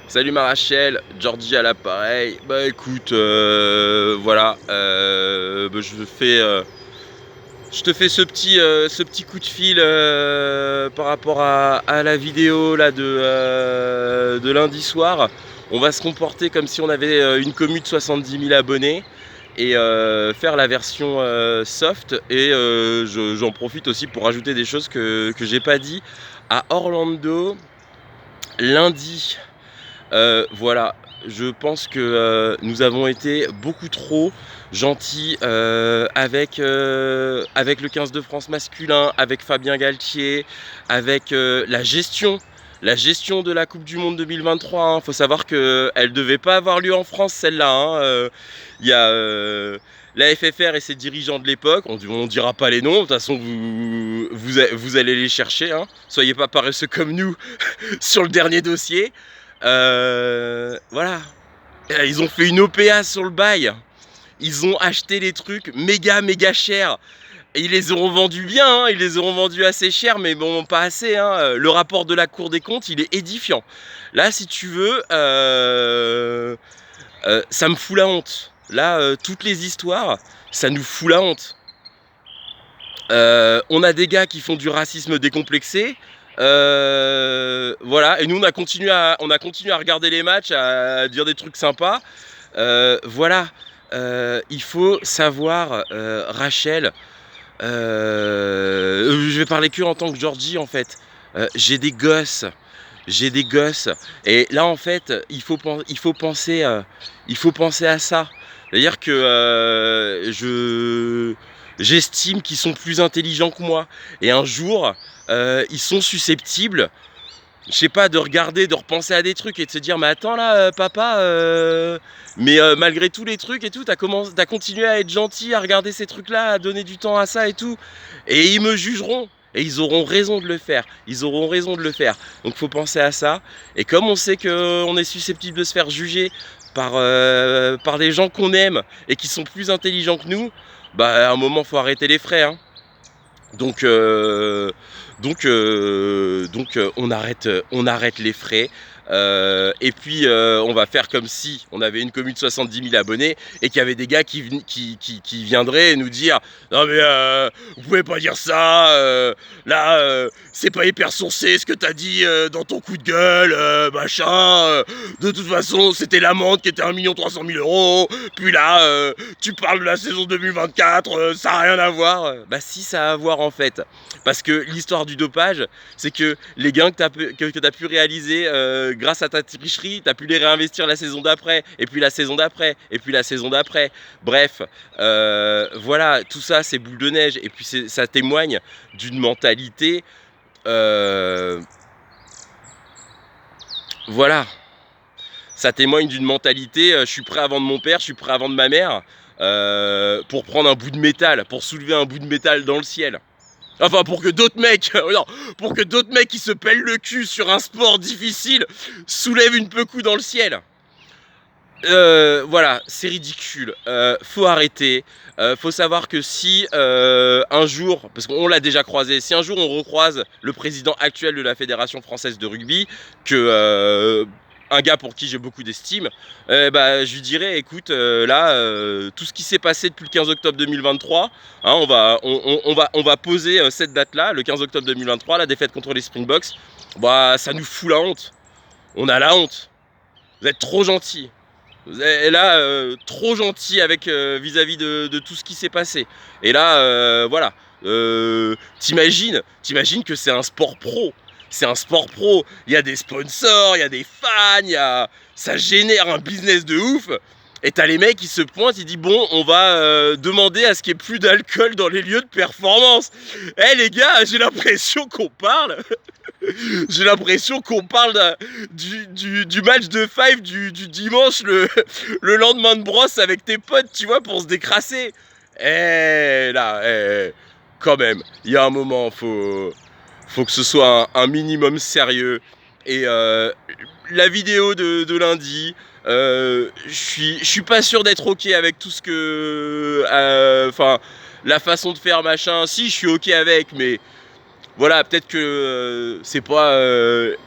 Salut ma Rachel, Georgie à l'appareil. Bah écoute, voilà, je te fais ce petit coup de fil par rapport à la vidéo là de lundi soir. On va se comporter comme si on avait une commu de 70 000 abonnés et faire la version soft. Et j'en profite aussi pour rajouter des choses que j'ai pas dit. À Orlando, lundi. Voilà, je pense que nous avons été beaucoup trop gentils avec le 15 de France masculin, avec Fabien Galtier, avec la gestion de la Coupe du Monde 2023. Hein. Faut savoir qu'elle ne devait pas avoir lieu en France, celle-là. Hein. Il y a la FFR et ses dirigeants de l'époque, on dira pas les noms, de toute façon vous allez les chercher. Hein. Soyez pas paresseux comme nous sur le dernier dossier. Voilà. Ils ont fait une OPA sur le bail. Ils ont acheté les trucs méga chers. Et ils les auront vendus bien, hein. Ils les auront vendus assez cher, mais bon, pas assez. Hein. Le rapport de la Cour des comptes, il est édifiant. Là, si tu veux, ça me fout la honte. Là, toutes les histoires, ça nous fout la honte. On a des gars qui font du racisme décomplexé. Voilà, et nous on a continué à regarder les matchs, à dire des trucs sympas. Voilà, il faut savoir, Rachel, je vais parler que en tant que Georgie en fait. J'ai des gosses, et là en fait il faut penser à ça. C'est-à-dire que j'estime qu'ils sont plus intelligents que moi, et un jour ils sont susceptibles, je sais pas, de regarder, de repenser à des trucs et de se dire mais attends là, papa, malgré tous les trucs et tout, t'as continué à être gentil, à regarder ces trucs là, à donner du temps à ça et tout, et ils me jugeront. Et ils auront raison de le faire. Ils auront raison de le faire. Donc faut penser à ça. Et comme on sait qu'on est susceptible de se faire juger par des gens qu'on aime et qui sont plus intelligents que nous, bah à un moment faut arrêter les frais. Hein. Donc, on arrête les frais. Et puis on va faire comme si on avait une commune de 70 000 abonnés et qu'il y avait des gars qui viendraient nous dire non mais vous pouvez pas dire ça, là c'est pas hyper sourcé ce que t'as dit dans ton coup de gueule, machin, de toute façon c'était l'amende qui était 1 300 000 €, puis là tu parles de la saison 2024, ça a rien à voir. Bah si, ça a à voir en fait, parce que l'histoire du dopage, c'est que les gains que t'as pu réaliser grâce à ta tricherie, t'as pu les réinvestir la saison d'après, et puis la saison d'après, et puis la saison d'après. Bref, voilà, tout ça c'est boule de neige, et puis ça témoigne d'une mentalité, voilà, ça témoigne d'une mentalité, je suis prêt à vendre mon père, je suis prêt à vendre ma mère, pour prendre un bout de métal, pour soulever un bout de métal dans le ciel. Enfin, pour que d'autres mecs, non, pour que d'autres mecs qui se pèlent le cul sur un sport difficile soulèvent une pecou dans le ciel. Voilà, c'est ridicule. Faut arrêter. Faut savoir que si un jour, parce qu'on l'a déjà croisé, si un jour on recroise le président actuel de la Fédération française de rugby, un gars pour qui j'ai beaucoup d'estime, bah, je lui dirais écoute, là, tout ce qui s'est passé depuis le 15 octobre 2023, hein, on va poser cette date-là, le 15 octobre 2023, la défaite contre les Springboks, bah, ça nous fout la honte. On a la honte. Vous êtes trop gentils. Vous êtes là, trop gentil avec vis-à-vis de tout ce qui s'est passé. Et là, voilà. T'imagines que c'est un sport pro. C'est un sport pro. Il y a des sponsors, il y a des fans, ça génère un business de ouf. Et t'as les mecs qui se pointent, ils disent bon, on va demander à ce qu'il n'y ait plus d'alcool dans les lieux de performance. Eh les gars, j'ai l'impression qu'on parle. J'ai l'impression qu'on parle du match de Five du dimanche, le lendemain de brosse avec tes potes, tu vois, pour se décrasser. Eh là, quand même, il y a un moment, faut que ce soit un minimum sérieux. Et la vidéo de lundi, je suis pas sûr d'être ok avec tout ce que... Enfin, la façon de faire, machin. Si, je suis ok avec, mais voilà, peut-être que c'est pas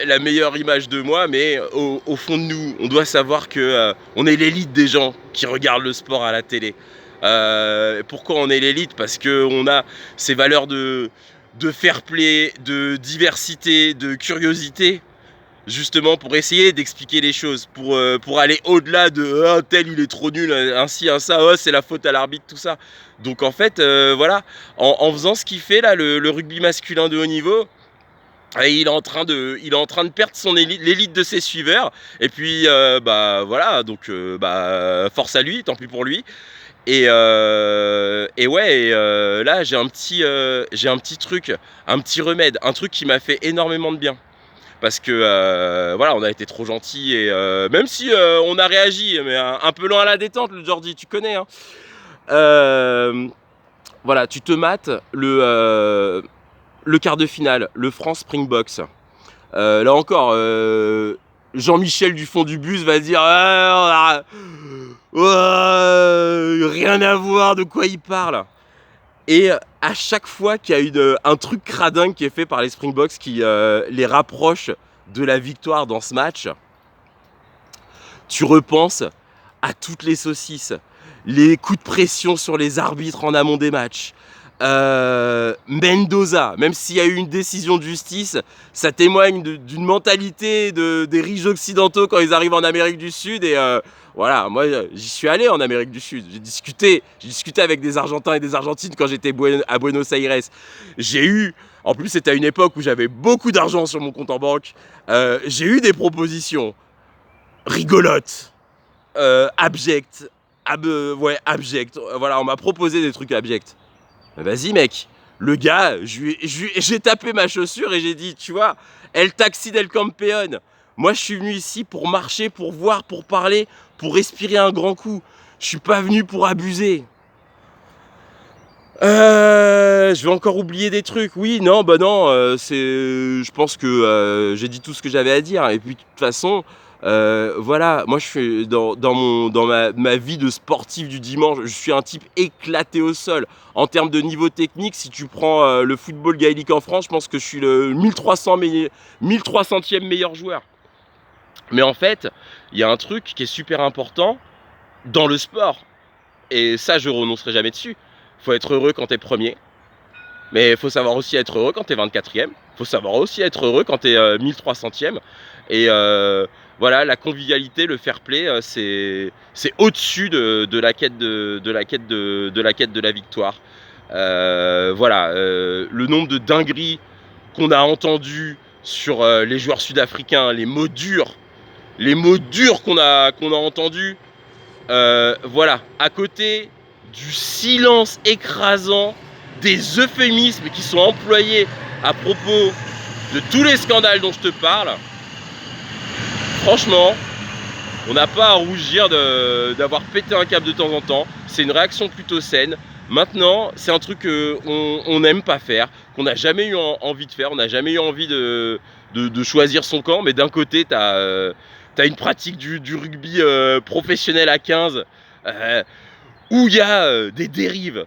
la meilleure image de moi, mais au fond de nous, on doit savoir que on est l'élite des gens qui regardent le sport à la télé. Pourquoi on est l'élite? Parce qu'on a ces valeurs de fair play, de diversité, de curiosité, justement pour essayer d'expliquer les choses, pour aller au-delà de un tel il est trop nul, ainsi, un ça, oh, c'est la faute à l'arbitre, tout ça. Donc en fait, voilà, en faisant ce qu'il fait là, le rugby masculin de haut niveau, il est en train de perdre son élite, l'élite de ses suiveurs. Et puis, bah voilà, donc bah, force à lui, tant pis pour lui. Et ouais, là j'ai un petit truc, un petit remède, un truc qui m'a fait énormément de bien. Parce que voilà, on a été trop gentils et même si on a réagi, mais un peu lent à la détente, le Jordi, tu connais. Hein. Voilà, tu te mates le quart de finale, le France Springboks. Là encore, Jean-Michel du fond du bus va dire rien à voir, de quoi il parle. Et à chaque fois qu'il y a un truc cradingue qui est fait par les Springboks qui les rapproche de la victoire dans ce match, tu repenses à toutes les saucisses, les coups de pression sur les arbitres en amont des matchs. Mendoza, même s'il y a eu une décision de justice, ça témoigne d'une mentalité des riches occidentaux quand ils arrivent en Amérique du Sud. Et voilà, moi j'y suis allé en Amérique du Sud, j'ai discuté avec des Argentins et des Argentines quand j'étais à Buenos Aires. En plus c'était à une époque où j'avais beaucoup d'argent sur mon compte en banque, j'ai eu des propositions rigolotes, abjectes, abjectes, voilà, on m'a proposé des trucs abjects. Vas-y mec, le gars, j'ai tapé ma chaussure et j'ai dit, tu vois, El Taxi del Campeón. Moi je suis venu ici pour marcher, pour voir, pour parler, pour respirer un grand coup. Je suis pas venu pour abuser. Je vais encore oublier des trucs. Oui, non, bah non, je pense que j'ai dit tout ce que j'avais à dire. Et puis de toute façon, voilà, moi je suis dans ma vie de sportif du dimanche, je suis un type éclaté au sol. En termes de niveau technique, si tu prends le football gaélique en France, je pense que je suis le 1300e meilleur joueur. Mais en fait, il y a un truc qui est super important dans le sport. Et ça, je renoncerai jamais dessus. Faut être heureux quand t'es premier. Mais il faut savoir aussi être heureux quand t'es 24e. Il faut savoir aussi être heureux quand t'es 1300e. Et voilà, la convivialité, le fair play, c'est au-dessus de la quête de la victoire. Voilà, le nombre de dingueries qu'on a entendues sur les joueurs sud-africains, les mots durs qu'on a entendus. Voilà, à côté du silence écrasant des euphémismes qui sont employés à propos de tous les scandales dont je te parle, franchement, on n'a pas à rougir d'avoir pété un câble de temps en temps. C'est une réaction plutôt saine. Maintenant, c'est un truc qu'on n'aime pas faire, qu'on n'a jamais eu envie de faire. On n'a jamais eu envie de choisir son camp. Mais d'un côté, t'as une pratique du rugby professionnel à 15 où il y a des dérives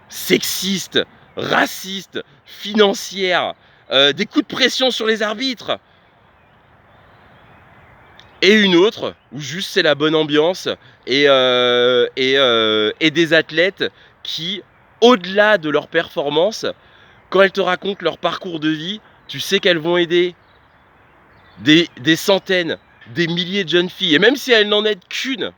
sexistes, racistes, financières, des coups de pression sur les arbitres. Et une autre où juste c'est la bonne ambiance et des athlètes qui, au-delà de leur performance, quand elles te racontent leur parcours de vie, tu sais qu'elles vont aider des centaines, des milliers de jeunes filles. Et même si elles n'en aident qu'une,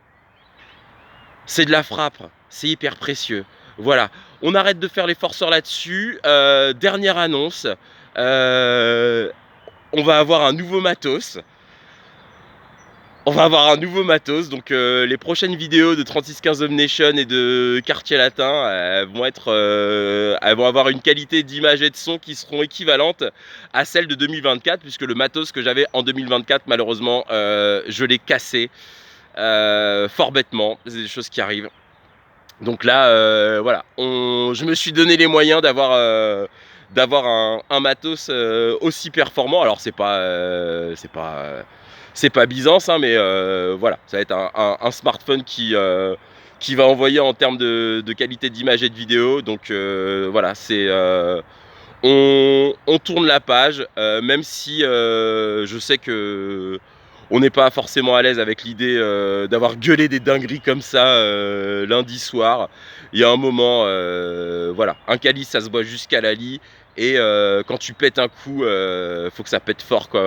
c'est de la frappe, c'est hyper précieux. Voilà, on arrête de faire les forceurs là-dessus. Dernière annonce, on va avoir un nouveau matos. Donc les prochaines vidéos de 3615 Home Nation et de Quartier Latin elles vont avoir une qualité d'image et de son qui seront équivalentes à celles de 2024, puisque le matos que j'avais en 2024, malheureusement, je l'ai cassé fort bêtement. C'est des choses qui arrivent. Donc là, voilà, je me suis donné les moyens d'avoir un matos aussi performant. Alors c'est pas Byzance, hein, mais voilà, ça va être un smartphone qui va envoyer en termes de qualité d'image et de vidéo. Donc voilà, on tourne la page, même si je sais que on n'est pas forcément à l'aise avec l'idée d'avoir gueulé des dingueries comme ça lundi soir. Il y a un moment, voilà, un calice ça se boit jusqu'à la lie, et quand tu pètes un coup, faut que ça pète fort, quoi.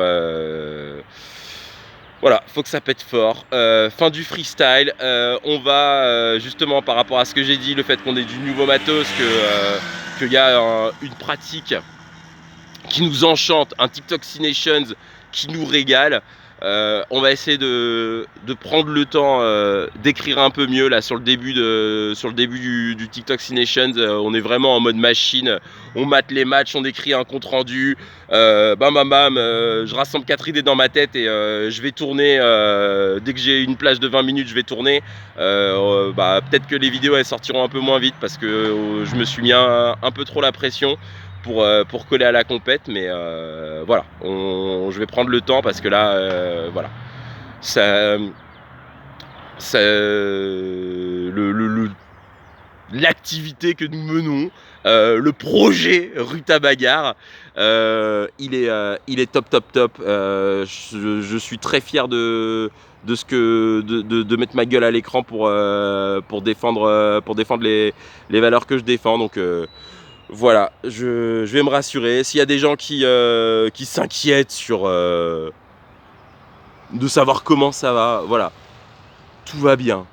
Voilà, faut que ça pète fort. Fin du freestyle. On va justement, par rapport à ce que j'ai dit, le fait qu'on ait du nouveau matos, qu'il y a une pratique qui nous enchante, un TikTok Nations qui nous régale. On va essayer de prendre le temps d'écrire un peu mieux là sur le début du TikTok Nations. On est vraiment en mode machine. On mate les matchs, on écrit un compte rendu. Je rassemble 4 idées dans ma tête et je vais tourner. Dès que j'ai une plage de 20 minutes, je vais tourner. Peut-être que les vidéos elles sortiront un peu moins vite parce que je me suis mis un peu trop la pression pour coller à la compète, mais voilà, je vais prendre le temps parce que là, voilà, l'activité que nous menons, le projet Ruta Bagarre, il est top top top. Je suis très fier de mettre ma gueule à l'écran pour défendre les valeurs que je défends. Donc voilà, je vais me rassurer. S'il y a des gens qui s'inquiètent sur de savoir comment ça va, voilà, tout va bien.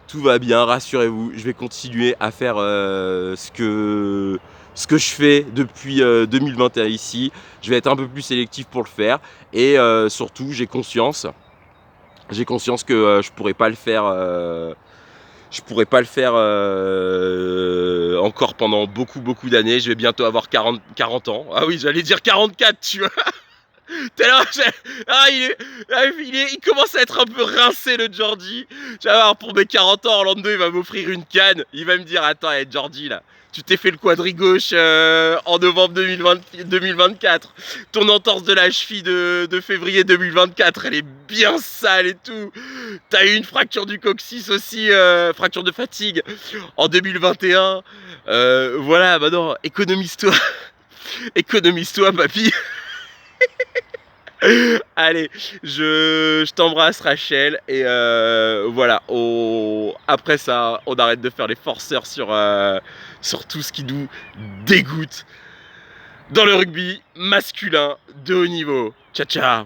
Tout va bien, rassurez-vous. Je vais continuer à faire ce que je fais depuis 2021 ici. Je vais être un peu plus sélectif pour le faire. Et surtout, j'ai conscience que je pourrais pas le faire. Encore pendant beaucoup d'années. Je vais bientôt avoir 40 ans. Ah oui, j'allais dire 44, tu vois. Il commence à être un peu rincé, le Jordi. Tu vas voir, pour mes 40 ans, Orlando il va m'offrir une canne. Il va me dire, attends, Jordi là, tu t'es fait le quadri gauche en novembre 2024. Ton entorse de la cheville de février 2024, elle est bien sale et tout. T'as eu une fracture du coccyx aussi, fracture de fatigue en 2021. Voilà, maintenant, économise-toi. Économise-toi, papy. Allez, je t'embrasse, Rachel, et voilà, après ça, on arrête de faire les forceurs sur tout ce qui nous dégoûte dans le rugby masculin de haut niveau. Ciao, ciao.